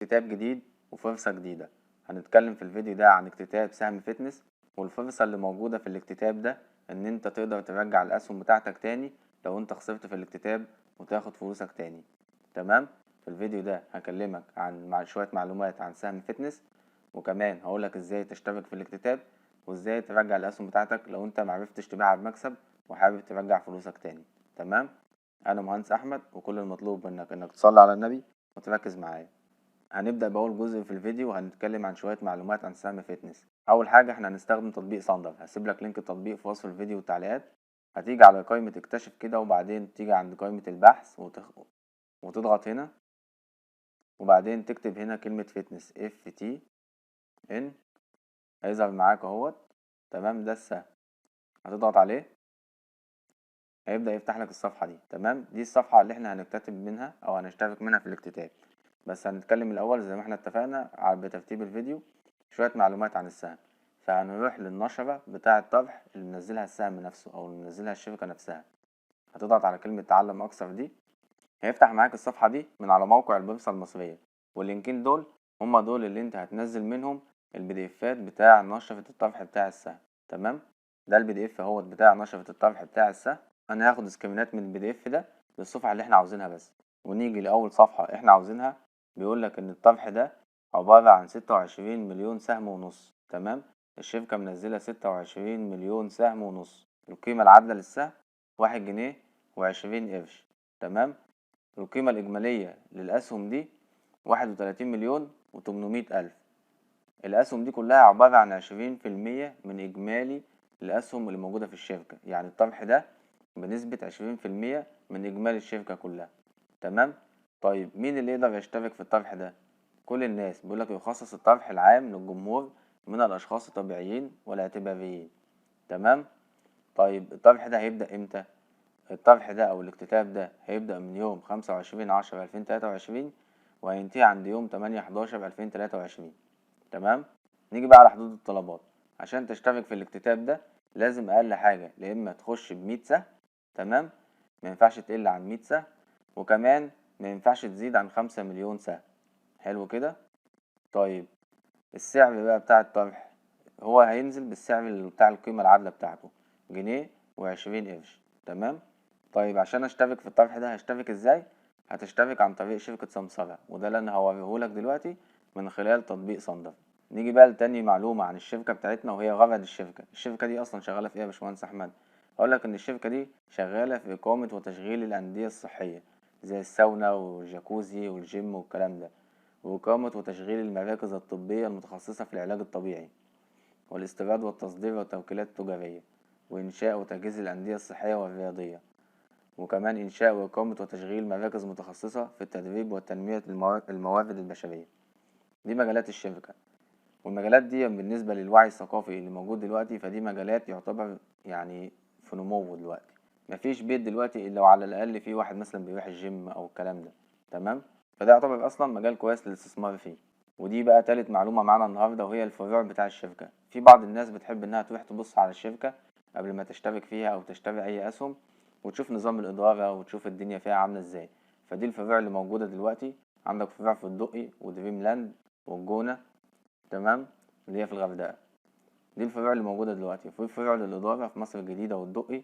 كتاب جديد وفرصة جديدة. هنتكلم في الفيديو ده عن اكتتاب سهم فتنس، والفرصة اللي موجودة في الاكتتاب ده ان انت تقدر ترجع الاسهم بتاعتك تاني لو انت خسرت في الاكتتاب وتاخد فلوسك تاني. تمام. في الفيديو ده هكلمك عن شوية معلومات عن سهم فتنس، وكمان هقولك ازاي تشترك في الاكتتاب وازاي ترجع الاسهم بتاعتك لو انت معرفتش تبيعها بمكسب وحابب ترجع فلوسك تاني. تمام. انا مهندس احمد، وكل المطلوب منك انك تصلي على النبي وتركز معايا. هنبدأ بأول جزء في الفيديو وهنتكلم عن شوية معلومات عن سهم فتنس. أول حاجة احنا هنستخدم تطبيق صندر، هسيب لك لينك التطبيق في وصف الفيديو والتعليقات. هتيجي على قائمة اكتشف كده، وبعدين تيجي عند قائمة البحث وتضغط هنا، وبعدين تكتب هنا كلمة فتنس FTN، هيظهر معاك اهوت. تمام، ده السهم، هتضغط عليه هيبدأ يفتح لك الصفحة دي. تمام، دي الصفحة اللي احنا هنكتتب منها أو هنشترك منها في الاكتتاب. بس هنتكلم الأول زي ما احنا اتفقنا بترتيب الفيديو شوية معلومات عن السهم. فهنروح للنشرة بتاع الطرح اللي منزلها السهم نفسه أو اللي منزلها الشركة نفسها. هتضغط على كلمة تعلم أكثر دي، هيفتح معاك الصفحة دي من على موقع البورصة المصرية، واللينكين دول هما دول اللي انت هتنزل منهم الPDFات بتاع نشرة الطرح بتاع السهم. تمام، ده الPDF اهوت بتاع نشرة الطرح بتاع السهم. انا هاخد سكرينات من الPDF ده للصفحة اللي احنا عاوزينها بس، ونيجي لأول صفحة احنا عاوزينها. بيقولك ان الطرح ده عبارة عن 26 مليون سهم ونص. تمام، الشركة منزلة 26 مليون سهم ونص. القيمة العادلة للسهم 1 جنيه و20 قرش. تمام، القيمة الإجمالية للأسهم دي 31 مليون و800 ألف. الأسهم دي كلها عبارة عن 20% من إجمالي الأسهم اللي موجودة في الشركة، يعني الطرح ده بنسبة 20% من إجمالي الشركة كلها. تمام. طيب مين اللي يقدر يشترك في الطرح ده؟ كل الناس. بيقولك يخصص الطرح العام للجمهور من الأشخاص الطبيعيين والاعتباريين. تمام. طيب الطرح ده هيبدأ إمتى؟ الطرح ده أو الاكتتاب ده هيبدأ من يوم 25/10/2023 وهينتهي عند يوم 8/11/2023. تمام. نيجي بقى على حدود الطلبات. عشان تشترك في الاكتتاب ده لازم أقل حاجة يا إما تخش ب100 سهم. تمام، مينفعش تقل عن 100 سهم، وكمان مينفعش تزيد عن 5 مليون سهم. حلو كده. طيب السعر بقى بتاع الطرح هو هينزل بالسعر بتاع القيمة العادلة بتاعته، جنيه و20 قرش. تمام. طيب عشان اشترك في الطرح ده هشترك ازاي؟ هتشترك عن طريق شركة سمسرة، وده اللي انا هوريهولك دلوقتي من خلال تطبيق صندر. نيجي بقى لتاني معلومة عن الشركة بتاعتنا، وهي غرض الشركة دي اصلا شغالة في ايه يا باشمهندس احمد؟ هقولك ان الشركة دي شغالة في اقامة وتشغيل الاندية الصحية زي الساونا والجاكوزي والجيم والكلام ده، وإقامة وتشغيل المراكز الطبية المتخصصة في العلاج الطبيعي والاستيراد والتصدير والتوكيلات التجارية، وإنشاء وتجهيز الأندية الصحية والرياضية، وكمان إنشاء وإقامة وتشغيل مراكز متخصصة في التدريب وتنمية الموارد البشرية. دي مجالات الشركة، والمجالات دي بالنسبة للوعي الثقافي اللي موجود دلوقتي فدي مجالات يعتبر يعني في نمو دلوقتي. مفيش بيت دلوقتي إلا وعلى الأقل فيه واحد مثلا بيروح الجيم أو الكلام ده. تمام، فده يعتبر أصلا مجال كويس للاستثمار فيه. ودي بقى تالت معلومة معانا النهاردة، وهي الفروع بتاع الشركة. في بعض الناس بتحب إنها تروح تبص على الشركة قبل ما تشترك فيها أو تشتري أي أسهم، وتشوف نظام الإدارة وتشوف الدنيا فيها عاملة إزاي. فدي الفروع اللي موجودة دلوقتي. عندك فروع في الدقي ودريم لاند والجونة. تمام، اللي هي في الغردقة. دي الفروع اللي موجودة دلوقتي. في فروع للإدارة في مصر الجديدة والدقي،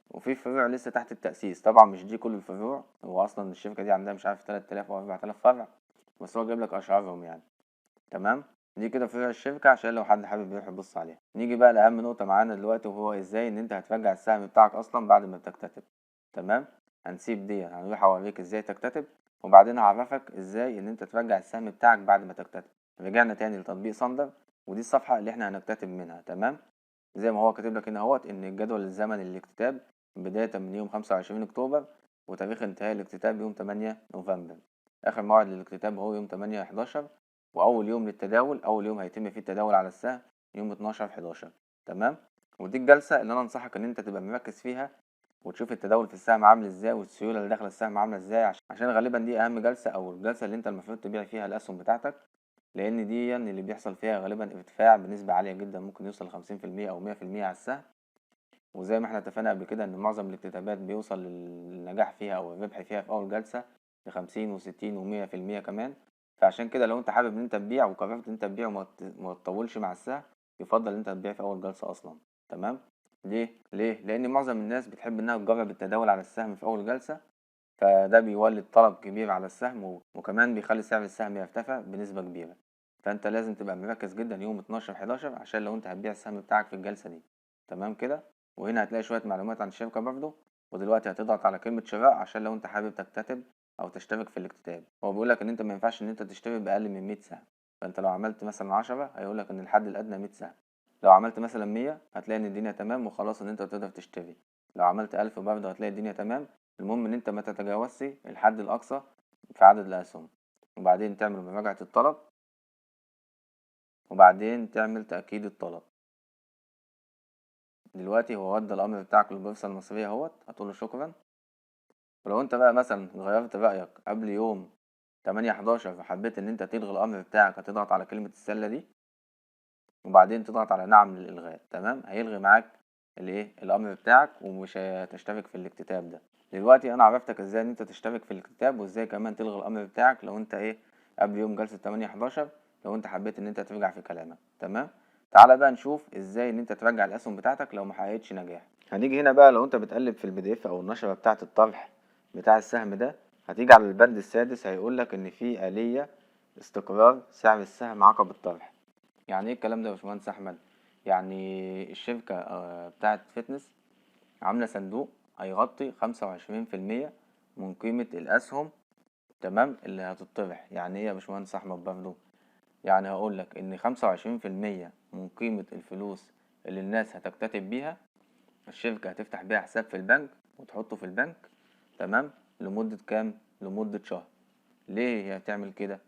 وفي فروع لسه تحت التأسيس. طبعا مش دي كل الفروع، هو أصلا الشركة دي عندها مش عارف 3000 أو 4000 فرع، بس هو جايب لك أشهرهم يعني. تمام، دي كده فروع الشركة عشان لو حد حابب يروح يبص عليها. نيجي بقى لأهم نقطة معانا دلوقتي، وهو إزاي إن أنت هترجع السهم بتاعك أصلا بعد ما بتكتتب. تمام، هنسيب دي، هنروح أوريك إزاي تكتتب، وبعدين هعرفك إزاي إن أنت ترجع السهم بتاعك بعد ما تكتتب. رجعنا تاني لتطبيق صندر، ودي الصفحة اللي احنا هنكتتب منها. تمام، زي ما هو كاتب لك هنا اهوت ان الجدول الزمني للاكتتاب بداية من يوم 25 اكتوبر، وتاريخ انتهاء الاكتتاب يوم 8 نوفمبر. اخر موعد للاكتتاب هو يوم 8/11، واول يوم للتداول، اول يوم هيتم فيه التداول على السهم يوم 12/11. تمام، ودي الجلسة اللي انا انصحك ان انت تبقى مركز فيها وتشوف التداول في السهم عامل ازاي والسيولة اللي داخله السهم عاملة ازاي، عشان غالبا دي اهم جلسة او الجلسة اللي انت المفروض تبيع فيها الاسهم بتاعتك، لان دي اللي بيحصل فيها غالبا ارتفاع بنسبة عالية جدا، ممكن يوصل 50% او 100% على السهم. وزي ما احنا اتفقنا قبل كده ان معظم الاكتتابات بيوصل للنجاح فيها او الربح فيها في اول جلسة ل50 و60 و100% كمان. فعشان كده لو انت حابب ان انت تبيع وقررت ان انت تبيع وما تطولش مع السهم، يفضل ان انت تبيع في اول جلسة اصلا. تمام. ليه لان معظم الناس بتحب انها تجرب التداول على السهم في اول جلسة، فده بيولد طلب كبير على السهم وكمان بيخلي سعر السهم يرتفع بنسبة كبيرة. فانت لازم تبقى مركز جدا يوم 12/11 عشان لو انت هتبيع السهم بتاعك في الجلسة دي. تمام كده. وهنا هتلاقي شوية معلومات عن الشركة برضه. ودلوقتي هتضغط على كلمة شراء عشان لو انت حابب تكتتب او تشترك في الاكتتاب. هو بيقولك ان انت ما ينفعش ان انت تشتري باقل من 100 سهم. فانت لو عملت مثلا 10 هيقولك ان الحد الادنى 100 سهم. لو عملت مثلا 100 هتلاقي ان الدنيا تمام وخلاص ان انت تقدر تشتري. لو عملت 1000 برضه هتلاقي الدنيا تمام. المهم ان انت ما تتجاوزش الحد الاقصى في عدد الاسهم. وبعدين تعمل مراجعة الطلب، وبعدين تعمل تأكيد الطلب. دلوقتي هو ودى الامر بتاعك للبورصة المصرية اهوت، هتقوله شكرا. ولو انت بقى مثلا غيرت رأيك قبل يوم 8/11 وحبيت ان انت تلغي الامر بتاعك، هتضغط على كلمة السلة دي وبعدين تضغط على نعم للإلغاء. تمام. هيلغي معاك الامر بتاعك ومش هتشترك في الاكتتاب ده. دلوقتي انا عرفتك ازاي ان انت تشترك في الاكتتاب وازاي كمان تلغي الامر بتاعك لو انت قبل يوم جلسة 8/11 لو انت حبيت ان انت ترجع في كلامك. تمام. تعالى بقى نشوف ازاي ان انت ترجع الاسهم بتاعتك لو ما حققتش نجاح. هنيجي هنا بقى لو انت بتقلب في البي دي اف او النشرة بتاعة الطرح بتاع السهم ده، هتيجي على البند السادس هيقولك ان في آلية استقرار سعر السهم عقب الطرح. يعني ايه الكلام ده يا باشمهندس احمد؟ يعني الشركة بتاعة فتنس عاملة صندوق هيغطي 25% من قيمة الأسهم. تمام. اللي هتطرح. يعني ايه يا باشمهندس أحمد برضه؟ يعني هقولك إن 25% من قيمة الفلوس اللي الناس هتكتتب بيها، الشركة هتفتح بيها حساب في البنك وتحطه في البنك. تمام. لمدة كام؟ لمدة شهر. ليه هي هتعمل كده؟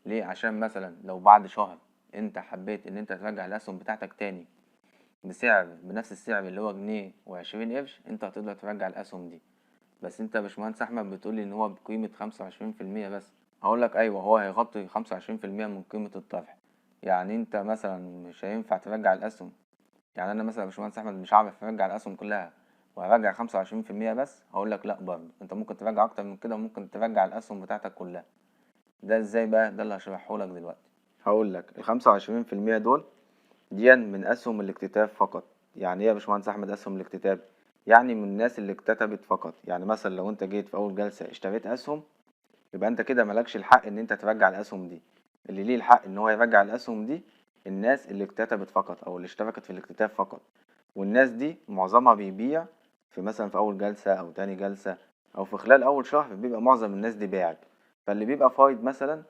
ليه؟ عشان مثلا لو بعد شهر انت حبيت ان انت ترجع الأسهم بتاعتك تاني بنفس السعر اللي هو جنيه وعشرين قرش، انت هتقدر ترجع الاسهم دي. بس انت يا باشمهندس احمد بتقولي ان هو بقيمة 25% بس. هقولك ايوه، هو هيغطي 25% من قيمة الطرح. يعني انت مثلا مش هينفع ترجع الاسهم. يعني انا مثلا يا باشمهندس احمد مش هعرف ارجع الاسهم كلها وهرجع 25% بس. هقولك لا، برضه انت ممكن ترجع اكتر من كده وممكن ترجع الاسهم بتاعتك كلها. ده ازاي بقى؟ ده اللي هشرحهولك دلوقتي. هقولك ال25% دول دي من أسهم الاكتتاب فقط. يعني ايه يا باشمهندس أحمد أسهم الاكتتاب؟ يعني من الناس اللي اكتتبت فقط. يعني مثلا لو انت جيت في أول جلسة اشتريت أسهم، يبقى انت كده مالكش الحق ان انت ترجع الأسهم دي. اللي ليه الحق ان هو يرجع الأسهم دي الناس اللي اكتتبت فقط أو اللي اشتركت في الاكتتاب فقط. والناس دي معظمها بيبيع في مثلا في أول جلسة أو تاني جلسة أو في خلال أول شهر، بيبقى معظم الناس دي باعت. فاللي بيبقى فايض مثلا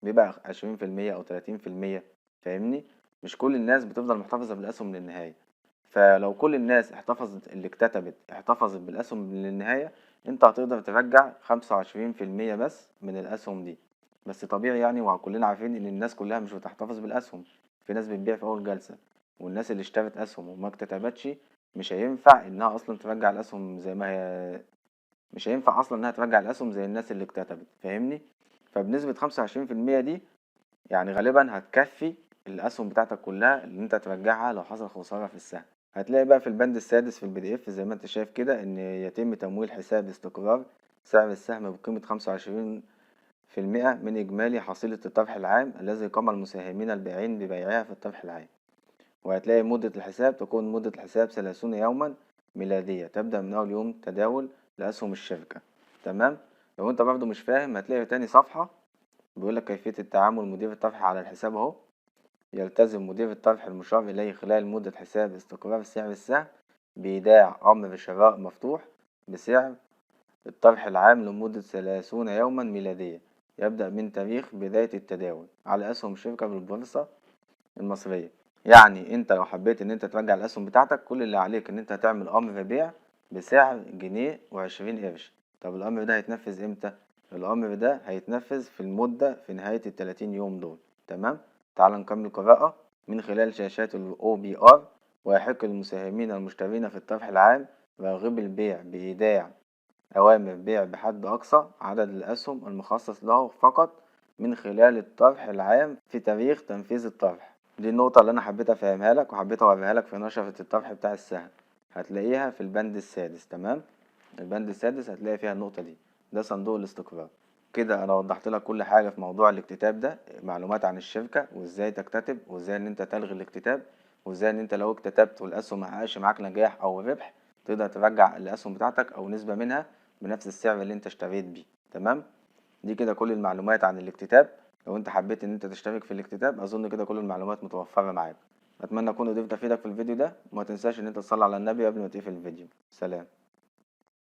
بيبقى 20% أو 30%. فاهمني؟ مش كل الناس بتفضل محتفظة بالأسهم للنهاية. فلو كل الناس اللي اكتتبت احتفظت بالأسهم للنهاية، انت هتقدر ترجع 25% بس من الأسهم دي. بس طبيعي يعني، وكلنا عارفين ان الناس كلها مش بتحتفظ بالأسهم. في ناس بتبيع في أول جلسة. والناس اللي اشترت أسهم وما اكتتبتش مش هينفع انها اصلا ترجع الأسهم زي ما هي. مش هينفع اصلا انها ترجع الأسهم زي الناس اللي اكتتبت. فاهمني؟ فبنسبة 25% دي يعني غالبا هتكفي الأسهم بتاعتك كلها اللي انت ترجعها لو حصل خسارة في السهم. هتلاقي بقى في البند السادس في البي دي اف زي ما انت شايف كده ان يتم تمويل حساب استقرار سعر السهم بقيمة 25% من إجمالي حصيلة الطرح العام الذي قام المساهمين البائعين ببيعها في الطرح العام. وهتلاقي مدة الحساب تكون مدة الحساب 30 يوما ميلادية تبدأ من أول يوم تداول لأسهم الشركة. تمام. لو انت برضو مش فاهم هتلاقي تاني صفحة بيقولك كيفية التعامل مدير الطرح على الحساب اهو. يلتزم مدير الطرح المشار إليه خلال مدة حساب استقرار سعر السهم بإيداع أمر شراء مفتوح بسعر الطرح العام لمدة 30 يوما ميلادية يبدأ من تاريخ بداية التداول على أسهم الشركة بالبورصة المصرية. يعني انت لو حبيت ان انت ترجع الأسهم بتاعتك كل اللي عليك ان انت تعمل أمر بيع بسعر جنيه وعشرين قرش. طب الأمر ده هيتنفذ امتى؟ الأمر ده هيتنفذ في المدة في نهاية ال30 يوم دول. تمام. تعال نكمل قراءة من خلال شاشات ال OBR. ويحق للمساهمين المشترين في الطرح العام راغب البيع بإيداع أوامر بيع بحد أقصى عدد الأسهم المخصص له فقط من خلال الطرح العام في تاريخ تنفيذ الطرح. دي النقطة اللي أنا حبيت أفهمها لك وحبيت أوريها لك في نشرة الطرح بتاع السهم. هتلاقيها في البند السادس. تمام. البند السادس هتلاقي فيها النقطة دي. ده صندوق الاستقرار. كده انا وضحت لك كل حاجة في موضوع الاكتتاب ده، معلومات عن الشركة وازاي تكتتب وازاي ان انت تلغي الاكتتاب، وازاي ان انت لو اكتتبت والاسهم محققش معاك نجاح او ربح تقدر ترجع الاسهم بتاعتك او نسبة منها بنفس السعر اللي انت اشتريت بيه. تمام. دي كده كل المعلومات عن الاكتتاب. لو انت حبيت ان انت تشترك في الاكتتاب اظن كده كل المعلومات متوفرة معاك. اتمنى اكون قدرت افيدك في الفيديو ده، وما تنساش ان انت تصلي على النبي قبل ما تقفل الفيديو. سلام.